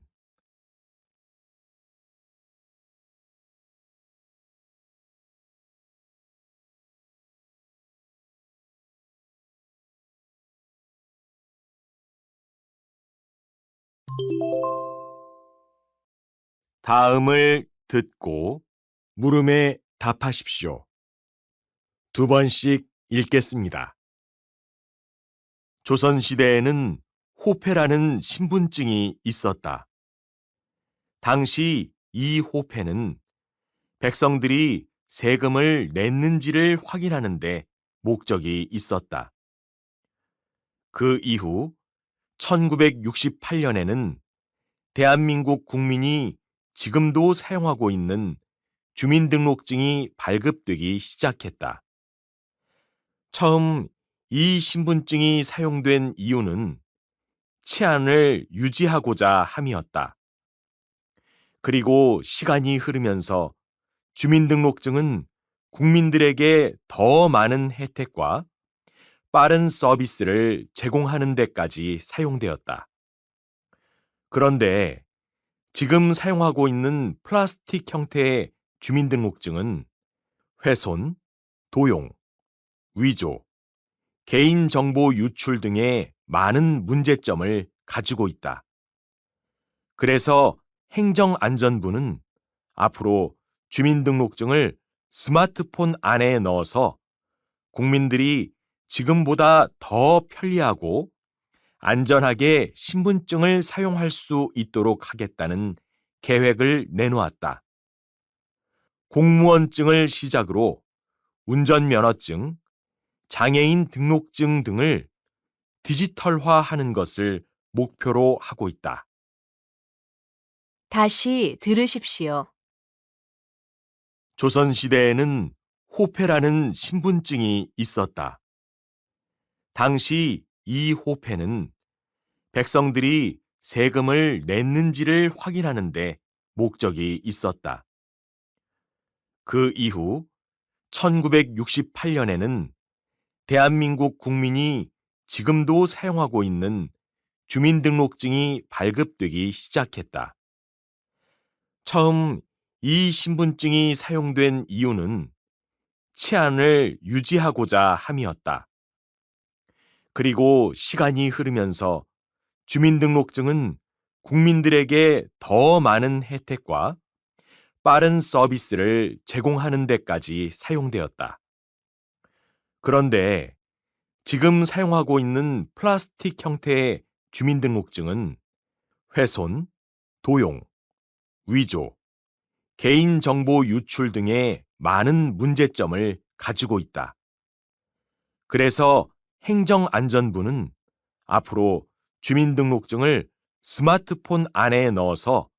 Speaker 1: 다음을 듣고 물음에 답하십시오. 두 번씩 읽겠습니다. 조선시대에는 호페라는 신분증이 있었다. 당시 이 호페는 백성들이 세금을 냈는지를 확인하는데 목적이 있었다. 그 이후 1968년에는 대한민국 국민이 지금도 사용하고 있는 주민등록증이 발급되기 시작했다. 처음 이 신분증이 사용된 이유는 치안을 유지하고자 함이었다. 그리고 시간이 흐르면서 주민등록증은 국민들에게 더 많은 혜택과 빠른 서비스를 제공하는 데까지 사용되었다. 그런데 지금 사용하고 있는 플라스틱 형태의 주민등록증은 훼손, 도용, 위조, 개인정보 유출 등의 많은 문제점을 가지고 있다. 그래서 행정안전부는 앞으로 주민등록증을 스마트폰 안에 넣어서 국민들이 지금보다 더 편리하고 안전하게 신분증을 사용할 수 있도록 하겠다는 계획을 내놓았다. 공무원증을 시작으로 운전면허증, 장애인 등록증 등을 디지털화하는 것을 목표로 하고 있다.
Speaker 2: 다시 들으십시오.
Speaker 1: 조선시대에는 호패라는 신분증이 있었다. 당시 이 호패는 백성들이 세금을 냈는지를 확인하는데 목적이 있었다. 그 이후 1968년에는 대한민국 국민이 지금도 사용하고 있는 주민등록증이 발급되기 시작했다. 처음 이 신분증이 사용된 이유는 치안을 유지하고자 함이었다. 그리고 시간이 흐르면서 주민등록증은 국민들에게 더 많은 혜택과 빠른 서비스를 제공하는 데까지 사용되었다. 그런데 지금 사용하고 있는 플라스틱 형태의 주민등록증은 훼손, 도용, 위조, 개인정보 유출 등의 많은 문제점을 가지고 있다. 그래서 행정안전부는 앞으로 주민등록증을 스마트폰 안에 넣어서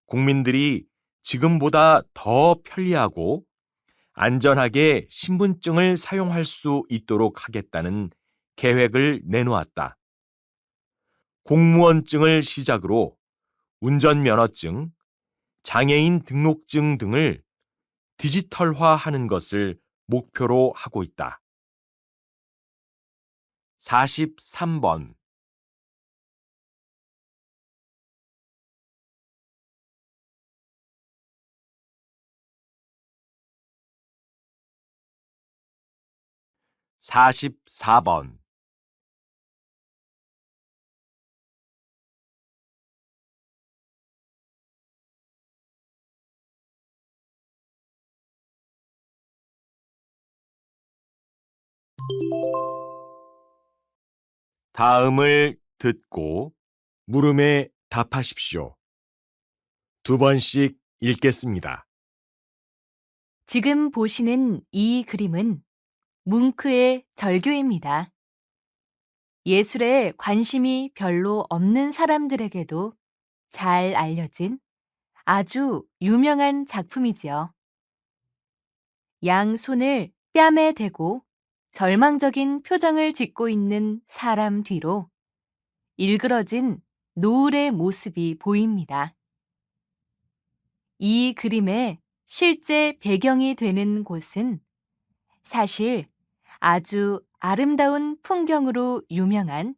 Speaker 1: 국민들이 지금보다 더 편리하고 안전하게 신분증을 사용할 수 있도록 하겠다는 계획을 내놓았다. 공무원증을 시작으로 운전면허증, 장애인 등록증 등을 디지털화하는 것을 목표로 하고 있다. 43번 44번 다음을 듣고 물음에 답하십시오. 두 번씩 읽겠습니다.
Speaker 2: 지금 보시는 이 그림은 뭉크의 절규입니다. 예술에 관심이 별로 없는 사람들에게도 잘 알려진 아주 유명한 작품이지요. 양손을 뺨에 대고 절망적인 표정을 짓고 있는 사람 뒤로 일그러진 노을의 모습이 보입니다. 이 그림의 실제 배경이 되는 곳은 사실 아주 아름다운 풍경으로 유명한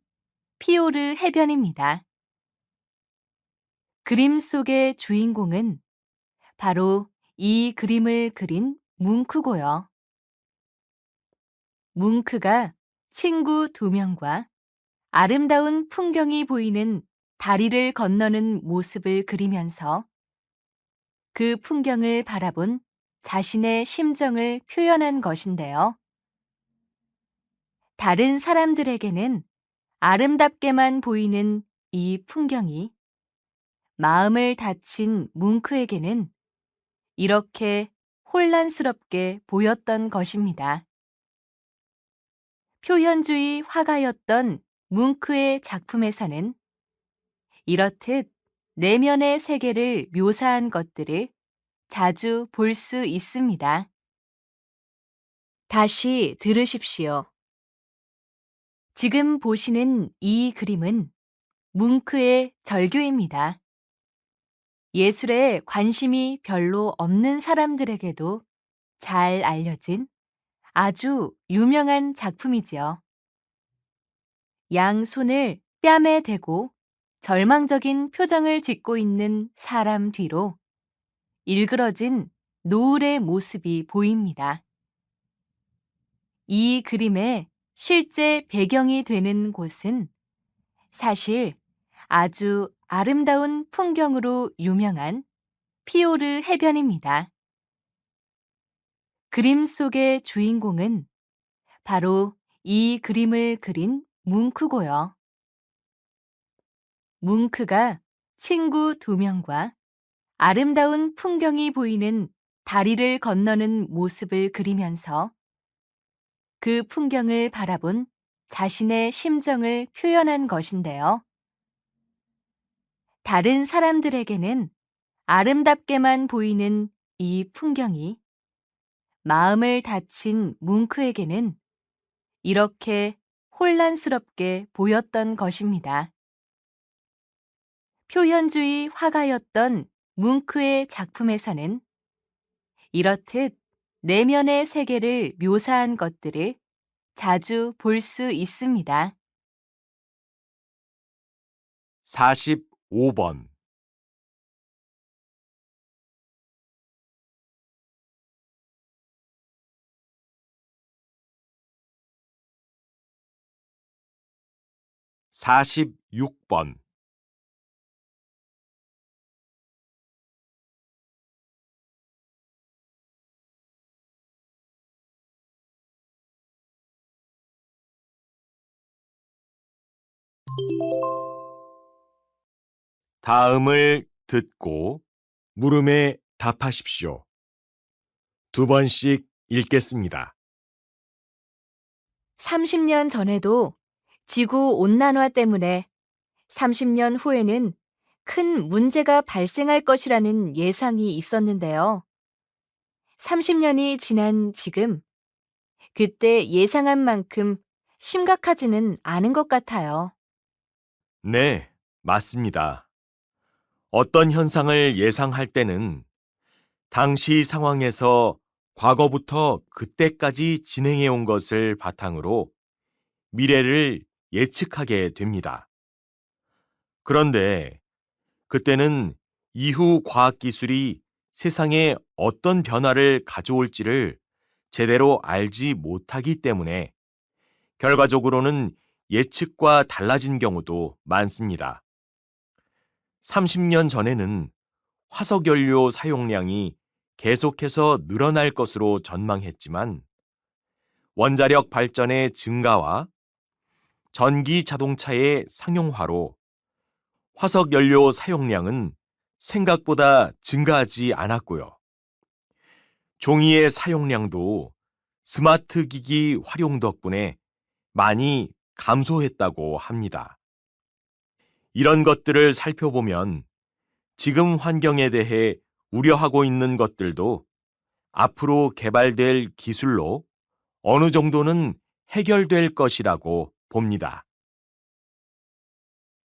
Speaker 2: 피오르 해변입니다. 그림 속의 주인공은 바로 이 그림을 그린 뭉크고요. 뭉크가 친구 2명과 아름다운 풍경이 보이는 다리를 건너는 모습을 그리면서 그 풍경을 바라본 자신의 심정을 표현한 것인데요. 다른 사람들에게는 아름답게만 보이는 이 풍경이 마음을 다친 뭉크에게는 이렇게 혼란스럽게 보였던 것입니다. 표현주의 화가였던 뭉크의 작품에서는 이렇듯 내면의 세계를 묘사한 것들을 자주 볼 수 있습니다. 다시 들으십시오. 지금 보시는 이 그림은 뭉크의 절규입니다. 예술에 관심이 별로 없는 사람들에게도 잘 알려진 아주 유명한 작품이지요. 양 손을 뺨에 대고 절망적인 표정을 짓고 있는 사람 뒤로 일그러진 노을의 모습이 보입니다. 이 그림의 실제 배경이 되는 곳은 사실 아주 아름다운 풍경으로 유명한 피오르 해변입니다. 그림 속의 주인공은 바로 이 그림을 그린 뭉크고요. 뭉크가 친구 2명과 아름다운 풍경이 보이는 다리를 건너는 모습을 그리면서 그 풍경을 바라본 자신의 심정을 표현한 것인데요. 다른 사람들에게는 아름답게만 보이는 이 풍경이 마음을 다친 뭉크에게는 이렇게 혼란스럽게 보였던 것입니다. 표현주의 화가였던 뭉크의 작품에서는 이렇듯 내면의 세계를 묘사한 것들을 자주 볼 수 있습니다.
Speaker 1: 45번. 46번. '다음을 듣고 물음에 답하십시오. 2번씩 읽겠습니다.
Speaker 2: 30년 전에도 지구 온난화 때문에 30년 후에는 큰 문제가 발생할 것이라는 예상이 있었는데요. 30년이 지난 지금, 그때 예상한 만큼 심각하지는 않은 것 같아요.
Speaker 1: 네, 맞습니다. 어떤 현상을 예상할 때는 당시 상황에서 과거부터 그때까지 진행해 온 것을 바탕으로 미래를 예측하게 됩니다. 그런데 그때는 이후 과학기술이 세상에 어떤 변화를 가져올지를 제대로 알지 못하기 때문에 결과적으로는 예측과 달라진 경우도 많습니다. 30년 전에는 화석연료 사용량이 계속해서 늘어날 것으로 전망했지만 원자력 발전의 증가와 전기 자동차의 상용화로 화석연료 사용량은 생각보다 증가하지 않았고요. 종이의 사용량도 스마트 기기 활용 덕분에 많이 감소했다고 합니다. 이런 것들을 살펴보면 지금 환경에 대해 우려하고 있는 것들도 앞으로 개발될 기술로 어느 정도는 해결될 것이라고 봅니다.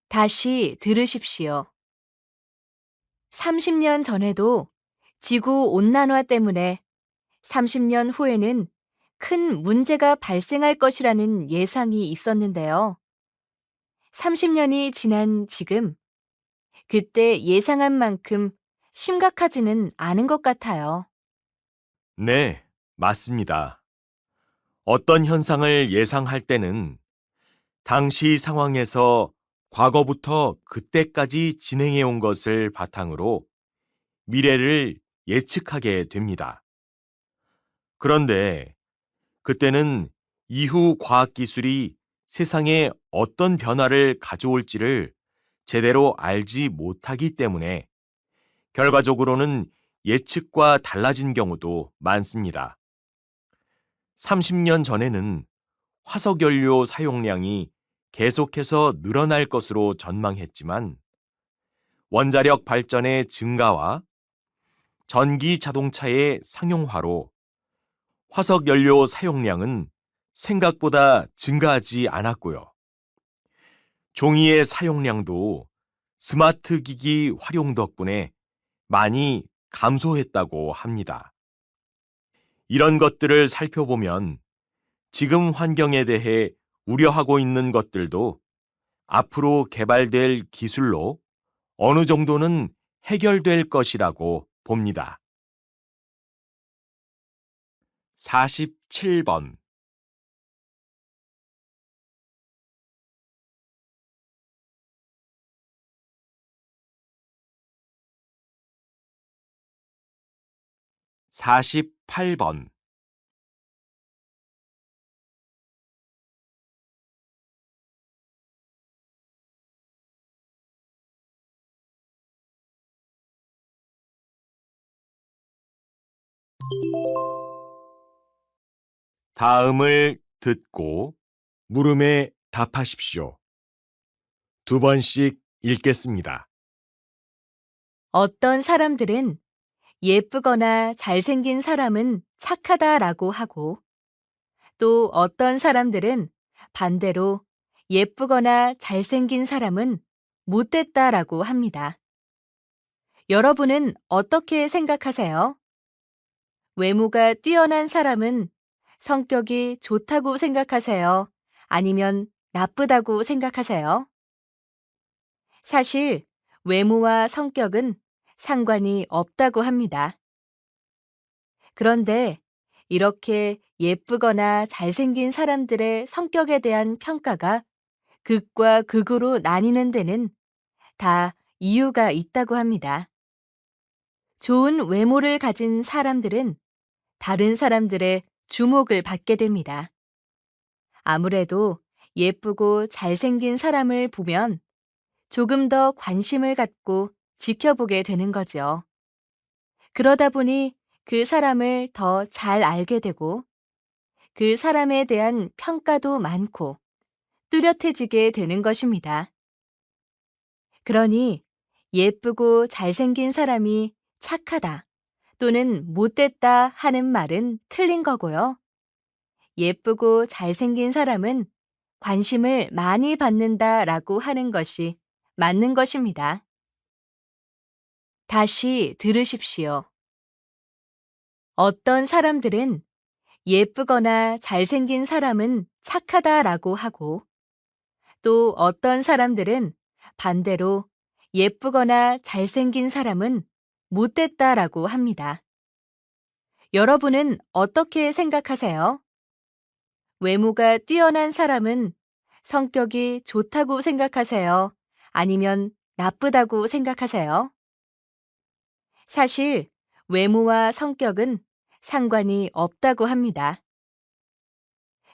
Speaker 2: 다시 들으십시오. 30년 전에도 지구 온난화 때문에 30년 후에는 큰 문제가 발생할 것이라는 예상이 있었는데요. 30년이 지난 지금, 그때 예상한 만큼 심각하지는 않은 것 같아요.
Speaker 1: 네, 맞습니다. 어떤 현상을 예상할 때는 당시 상황에서 과거부터 그때까지 진행해 온 것을 바탕으로 미래를 예측하게 됩니다. 그런데 그때는 이후 과학기술이 세상에 어떤 변화를 가져올지를 제대로 알지 못하기 때문에 결과적으로는 예측과 달라진 경우도 많습니다. 30년 전에는 화석연료 사용량이 계속해서 늘어날 것으로 전망했지만 원자력 발전의 증가와 전기 자동차의 상용화로 화석연료 사용량은 생각보다 증가하지 않았고요. 종이의 사용량도 스마트 기기 활용 덕분에 많이 감소했다고 합니다. 이런 것들을 살펴보면 지금 환경에 대해 우려하고 있는 것들도 앞으로 개발될 기술로 어느 정도는 해결될 것이라고 봅니다. 47번. 48번. '다음을 듣고 물음에 답하십시오.' 두 번씩 읽겠습니다.
Speaker 2: 어떤 사람들은 예쁘거나 잘생긴 사람은 착하다라고 하고, 또 어떤 사람들은 반대로 예쁘거나 잘생긴 사람은 못됐다라고 합니다. 여러분은 어떻게 생각하세요? 외모가 뛰어난 사람은 성격이 좋다고 생각하세요? 아니면 나쁘다고 생각하세요? 사실 외모와 성격은 상관이 없다고 합니다. 그런데 이렇게 예쁘거나 잘생긴 사람들의 성격에 대한 평가가 극과 극으로 나뉘는 데는 다 이유가 있다고 합니다. 좋은 외모를 가진 사람들은 다른 사람들의 주목을 받게 됩니다. 아무래도 예쁘고 잘생긴 사람을 보면 조금 더 관심을 갖고 지켜보게 되는 거죠. 그러다 보니 그 사람을 더 잘 알게 되고 그 사람에 대한 평가도 많고 뚜렷해지게 되는 것입니다. 그러니 예쁘고 잘생긴 사람이 착하다 또는 못됐다 하는 말은 틀린 거고요. 예쁘고 잘생긴 사람은 관심을 많이 받는다라고 하는 것이 맞는 것입니다. 다시 들으십시오. 어떤 사람들은 예쁘거나 잘생긴 사람은 착하다라고 하고, 또 어떤 사람들은 반대로 예쁘거나 잘생긴 사람은 못됐다라고 합니다. 여러분은 어떻게 생각하세요? 외모가 뛰어난 사람은 성격이 좋다고 생각하세요? 아니면 나쁘다고 생각하세요? 사실 외모와 성격은 상관이 없다고 합니다.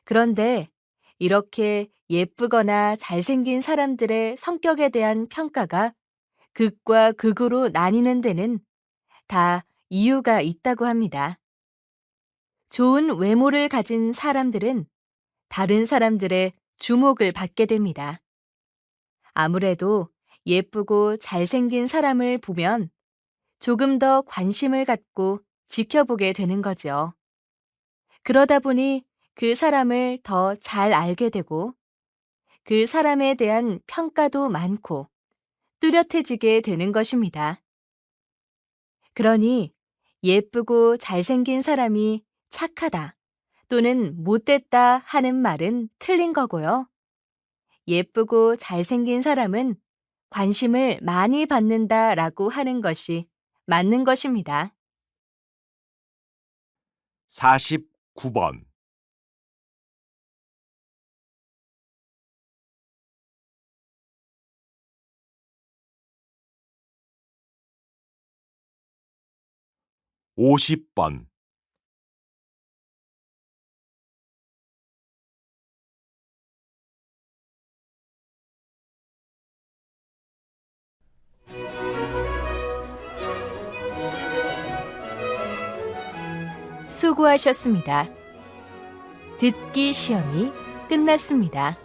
Speaker 2: 그런데 이렇게 예쁘거나 잘생긴 사람들의 성격에 대한 평가가 극과 극으로 나뉘는 데는 다 이유가 있다고 합니다. 좋은 외모를 가진 사람들은 다른 사람들의 주목을 받게 됩니다. 아무래도 예쁘고 잘생긴 사람을 보면 조금 더 관심을 갖고 지켜보게 되는 거죠. 그러다 보니 그 사람을 더 잘 알게 되고 그 사람에 대한 평가도 많고 뚜렷해지게 되는 것입니다. 그러니 예쁘고 잘생긴 사람이 착하다 또는 못됐다 하는 말은 틀린 거고요. 예쁘고 잘생긴 사람은 관심을 많이 받는다라고 하는 것이 맞는 것입니다.
Speaker 1: 49번. 50번.
Speaker 2: 수고하셨습니다. 듣기 시험이 끝났습니다.